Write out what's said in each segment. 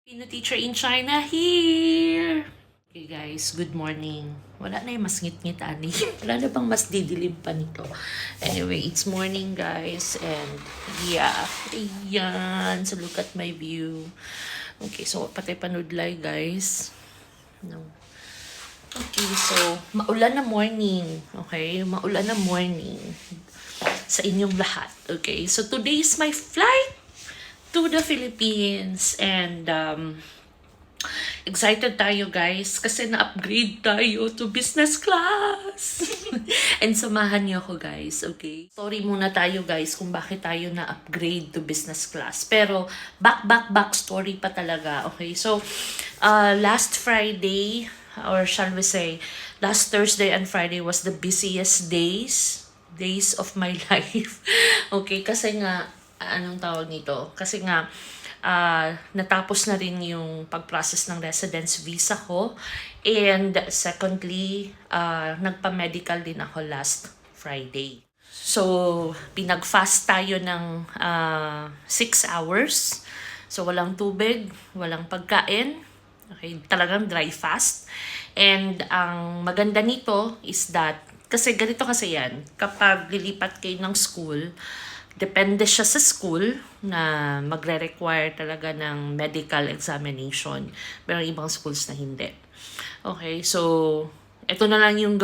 Filipino teacher in China here! Okay guys, good morning. Wala na yung mas ngit-ngit ani. Wala na bang mas didilim pa nito. Anyway, it's morning guys and yeah, ayan. So look at my view. Okay, so patay panudlay guys. No. Okay, so maulan na morning. Okay, maulan na morning sa inyong lahat. Okay, so today is my flight to the Philippines and excited tayo guys kasi na-upgrade tayo to business class. And samahan niyo ako guys, okay? Story muna tayo guys kung bakit tayo na-upgrade to business class. Pero back story pa talaga, okay? So last Friday, or shall we say, last Thursday and Friday was the busiest days of my life. Okay, kasi nga anong tawag nito? Kasi nga, natapos na rin yung pag-process ng residence visa ko. And secondly, nagpa-medical din ako last Friday. So, pinag-fast tayo ng 6 hours. So, walang tubig, walang pagkain. Okay, talagang dry fast. And ang maganda nito is that, kasi ganito kasi yan, kapag lilipat kayo ng school, depende siya sa school na magre-require talaga ng medical examination. Pero ibang schools na hindi. Okay, so ito na lang yung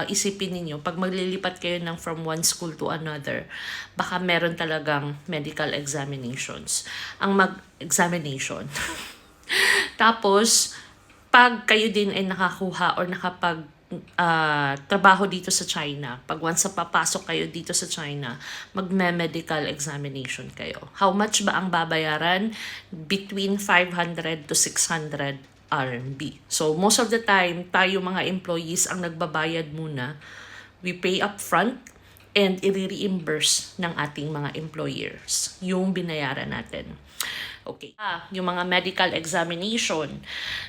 isipin ninyo. Pag maglilipat kayo ng from one school to another, baka meron talagang medical examinations. Ang mag-examination. Tapos, pag kayo din ay nakakuha or nakapag trabaho dito sa China, pag once na papasok kayo dito sa China, magme-medical examination kayo. How much ba ang babayaran? Between 500 to 600 RMB. So, most of the time, tayo mga employees ang nagbabayad muna. We pay up front and i-reimburse ng ating mga employers yung binayaran natin. Okay. Yung mga medical examination.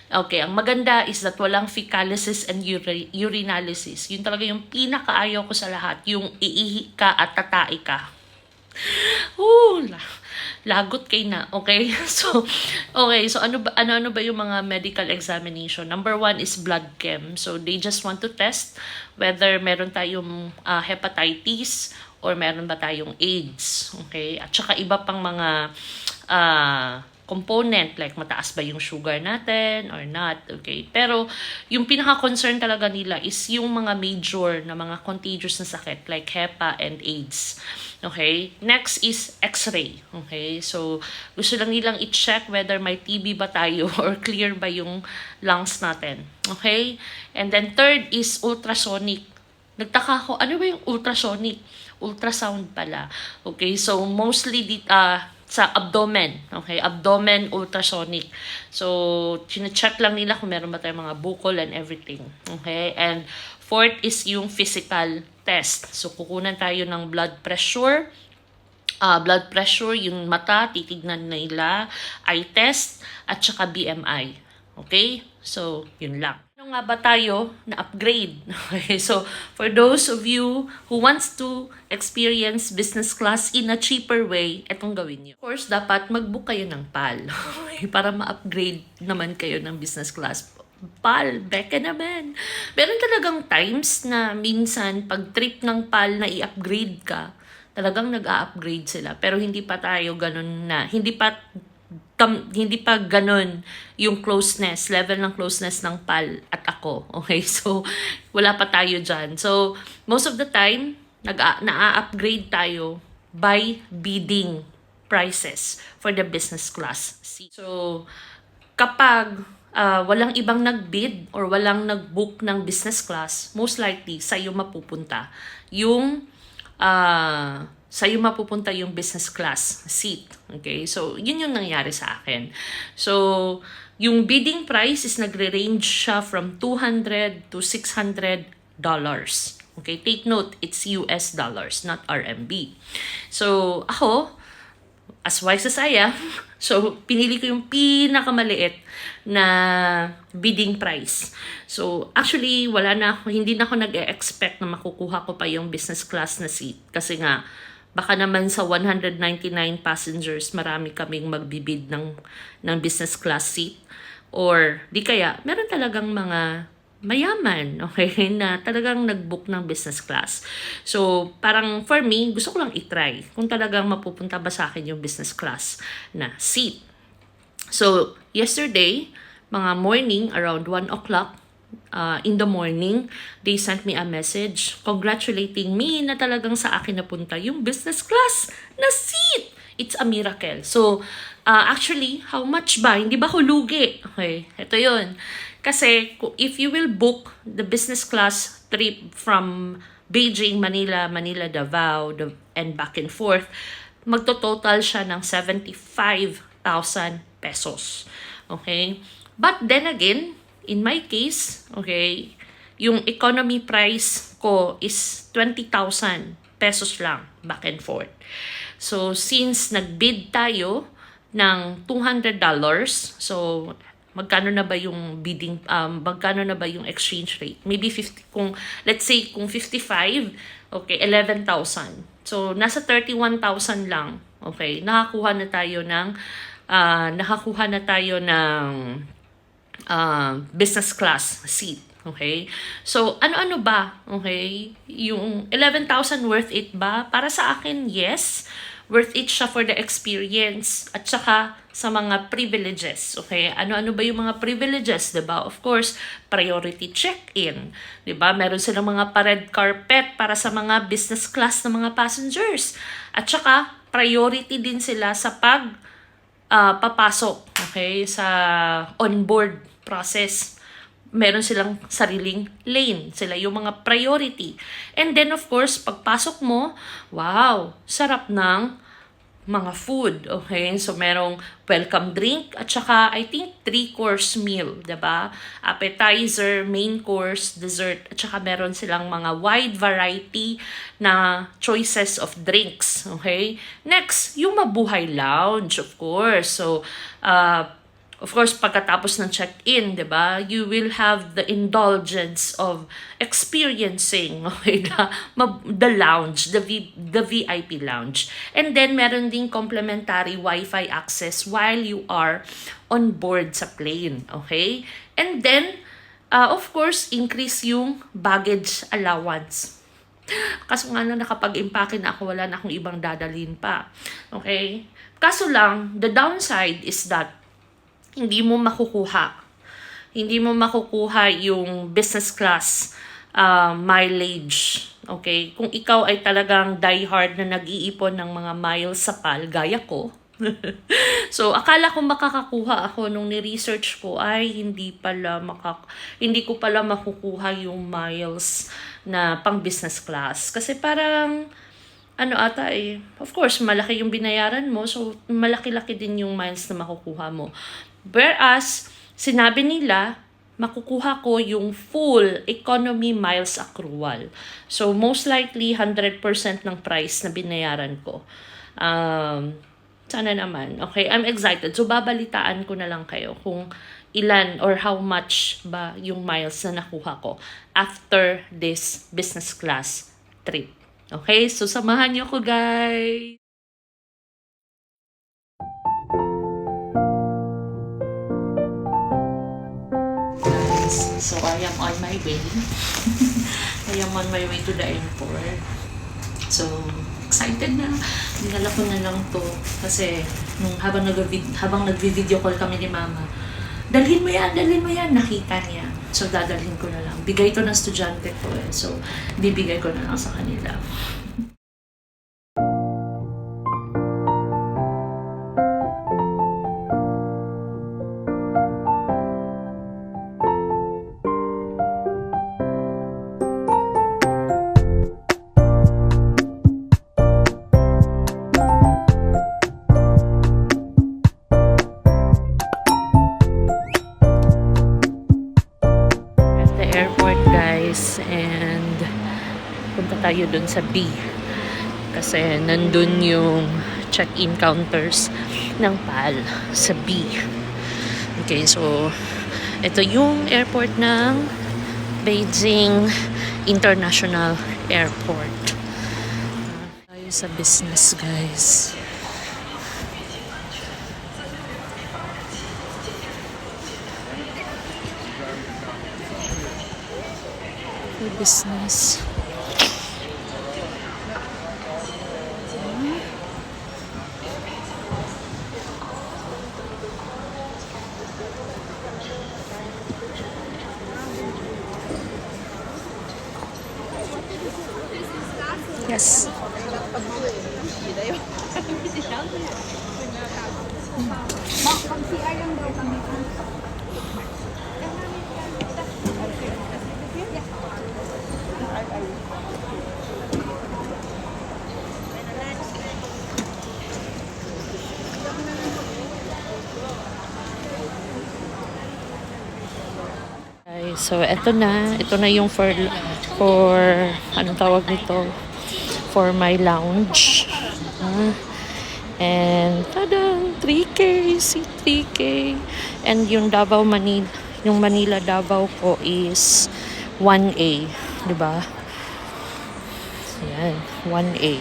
Okay, ang maganda is that walang fecalysis and urinalysis. Yun talaga yung pinakaayaw ko sa lahat. Yung iihi ka at tatai ka. Lagot kayo na. Okay? So ano ba yung mga medical examination? Number 1 is blood chem. So they just want to test whether meron tayong hepatitis or meron ba tayong AIDS. Okay? At saka iba pang mga component, like mataas ba yung sugar natin or not, okay? Pero yung pinaka-concern talaga nila is yung mga major na mga contagious na sakit like HEPA and AIDS, okay? Next is X-ray, okay? So, gusto lang nilang i-check whether may TB ba tayo or clear ba yung lungs natin, okay? And then third is ultrasonic. Nagtaka ako, ano ba yung ultrasonic? Ultrasound pala. Okay, so mostly sa abdomen. Okay, abdomen ultrasonic. So, chine-check lang nila kung meron ba tayong mga bukol and everything. Okay, and fourth is yung physical test. So, kukunan tayo ng blood pressure, yung mata, titignan nila, eye test, at saka BMI. Okay, so, yun lang. Ano nga ba tayo na upgrade? Okay, so for those of you who wants to experience business class in a cheaper way, etong gawin niyo. Of course, dapat mag-book kayo ng PAL para ma-upgrade naman kayo ng business class. PAL, beka naman. Meron talagang times na minsan pag trip ng PAL na i-upgrade ka, talagang nag-a-upgrade sila. Pero hindi pa tayo ganun na, hindi pa ganun yung closeness, level ng closeness ng PAL at ako. Okay, so wala pa tayo dyan. So, most of the time, na-upgrade tayo by bidding prices for the business class seat. So, kapag walang ibang nag-bid or walang nag-book ng business class, most likely, sa'yo mapupunta yung business class seat. Okay? So, yun yung nangyari sa akin. So, yung bidding price is nagre-range siya from $200 to $600. Okay? Take note, it's US dollars, not RMB. So, ako, as wise as I am, so, pinili ko yung pinakamaliit na bidding price. So, actually, hindi na ako nag-expect na makukuha ko pa yung business class na seat. Kasi nga, Baka naman sa 199 passengers, marami kaming magbibid ng business class seat. Or di kaya, meron talagang mga mayaman, okay, na talagang nag-book ng business class. So, parang for me, gusto ko lang itry kung talagang mapupunta ba sa akin yung business class na seat. So, yesterday, mga morning, around 1 o'clock, in the morning, they sent me a message congratulating me na talagang sa akin napunta yung business class na seat. It's a miracle. So, actually, how much ba? Hindi ba hulugi? Okay, ito yun. Kasi, if you will book the business class trip from Beijing, Manila, Davao, and back and forth, magto-total siya ng 75,000 pesos. Okay? But then again, in my case, okay, yung economy price ko is 20,000 pesos lang, back and forth. So, since nag-bid tayo ng $200, so, magkano na ba yung bidding, magkano na ba yung exchange rate? Maybe 50, let's say, kung 55, okay, 11,000. So, nasa 31,000 lang, okay, nakakuha na tayo ng business class seat. Okay? So, ano-ano ba? Okay? Yung 11,000 worth it ba? Para sa akin, yes. Worth it siya for the experience at saka sa mga privileges. Okay? Ano-ano ba yung mga privileges? Diba? Of course, priority check-in. Diba? Meron silang mga pa-red carpet para sa mga business class na mga passengers. At saka, priority din sila sa papasok. Okay? Sa onboard process. Meron silang sariling lane. Sila yung mga priority. And then, of course, pagpasok mo, wow, sarap ng mga food. Okay? So, merong welcome drink at saka, I think, 3-course meal. Diba? Appetizer, main course, dessert, at saka meron silang mga wide variety na choices of drinks. Okay? Next, yung Mabuhay Lounge, of course. So, of course, pagkatapos ng check-in, diba, you will have the indulgence of experiencing, okay, the lounge, the VIP lounge. And then, meron ding complimentary Wi-Fi access while you are on board sa plane, okay? And then, of course, increase yung baggage allowance. Kaso nga na nakapag-impake na ako, wala na akong ibang dadalhin pa, okay? Kaso lang, the downside is that hindi mo makukuha yung business class mileage. Okay? Kung ikaw ay talagang diehard na nag-iipon ng mga miles sa PAL, gaya ko. So, akala ko makakakuha ako nung ni-research ko ay hindi ko pala makukuha yung miles na pang business class. Kasi parang of course, malaki yung binayaran mo, so malaki-laki din yung miles na makukuha mo. Whereas, sinabi nila, makukuha ko yung full economy miles accrual. So, most likely, 100% ng price na binayaran ko. Sana naman. Okay, I'm excited. So, babalitaan ko na lang kayo kung ilan or how much ba yung miles na nakuha ko after this business class trip. Okay, so samahan niyo ko, guys. So, I am on my way. I am on my way to the airport. So, excited na. Dinala ko na lang to. Kasi, habang nag-video call kami ni Mama, dalhin mo yan, nakita niya. So, dadalhin ko na lang. Bigay to ng estudyante ko eh. So, bibigay ko na lang sa kanila. And punta tayo dun sa B kasi nandun yung check-in counters ng PAL sa B. Okay, so ito yung airport ng Beijing International Airport. sa business, guys. For business. Yes. Okay, so ito na yung for anong tawag nito? For my lounge. And tada, 3K, see 3K. And yung yung Manila Davao ko is 1A, 'di ba? Ayan, 1A.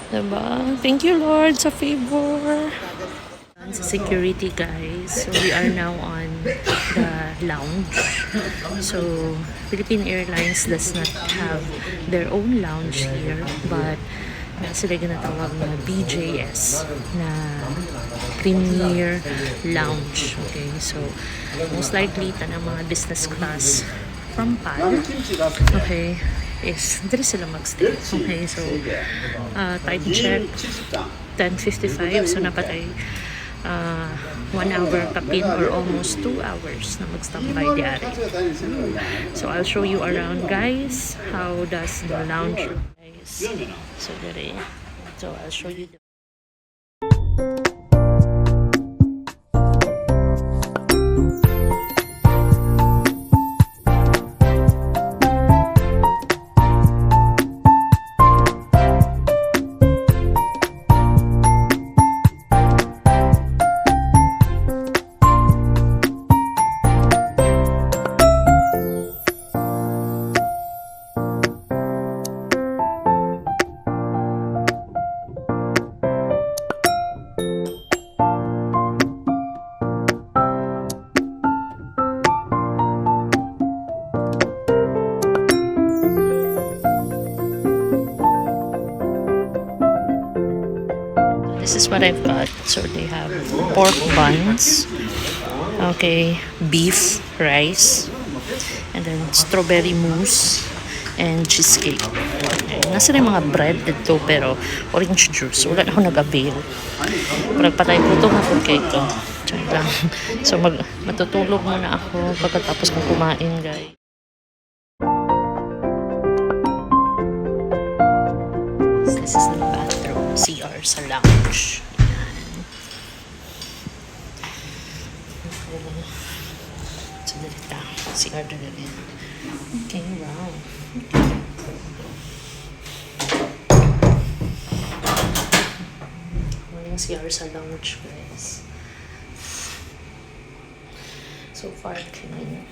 'Di ba? Thank you Lord sa favor. Sa security, guys. So we are now on the lounge. So Philippine Airlines does not have their own lounge here, but sila ginatawag na BJS na Premier Lounge. Okay, so most likely ng mga business class from PAL, okay, is dito sila magstay. Okay, so time check 10:55, so napatay 1 hour kapin or almost 2 hours na mag-standby di ari. So I'll show you around, guys. How does the lounge look, guys? So there. So I'll show you the This is what I've got. So they have pork buns, okay, beef, rice, and then strawberry mousse, and cheesecake. Okay. Nasa na yung mga bread dito, pero orange juice. Wala na ako nag-avail. Pagpatay ko itong hapon kayo ito. So matutulog muna ako pagkatapos kong kumain, guys. This is the bathroom, CR sa lounge. Ayan. So, dito. CR na rin. Okay, wow. Walang CR sa lounge, guys. So far, clean.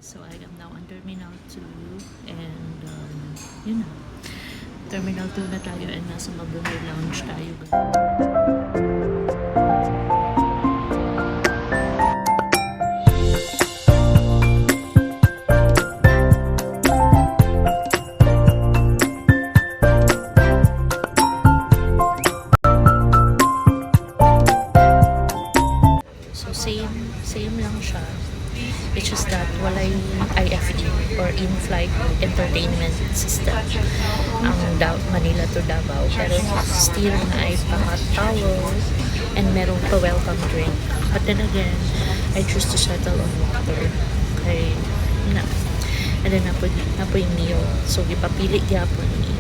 So I am now on Terminal 2 and yun na. Terminal 2 na tayo and nasa Mabuhay Lounge tayo. So same lang siya. It's just that walay IFE or in-flight entertainment system ang Manila to Davao. Pero still na ay paka-towel and merong pa-welcome drink. But then again, I choose to settle on water. Okay, na. And then napo yung meal. So, ipapili gyapon ni.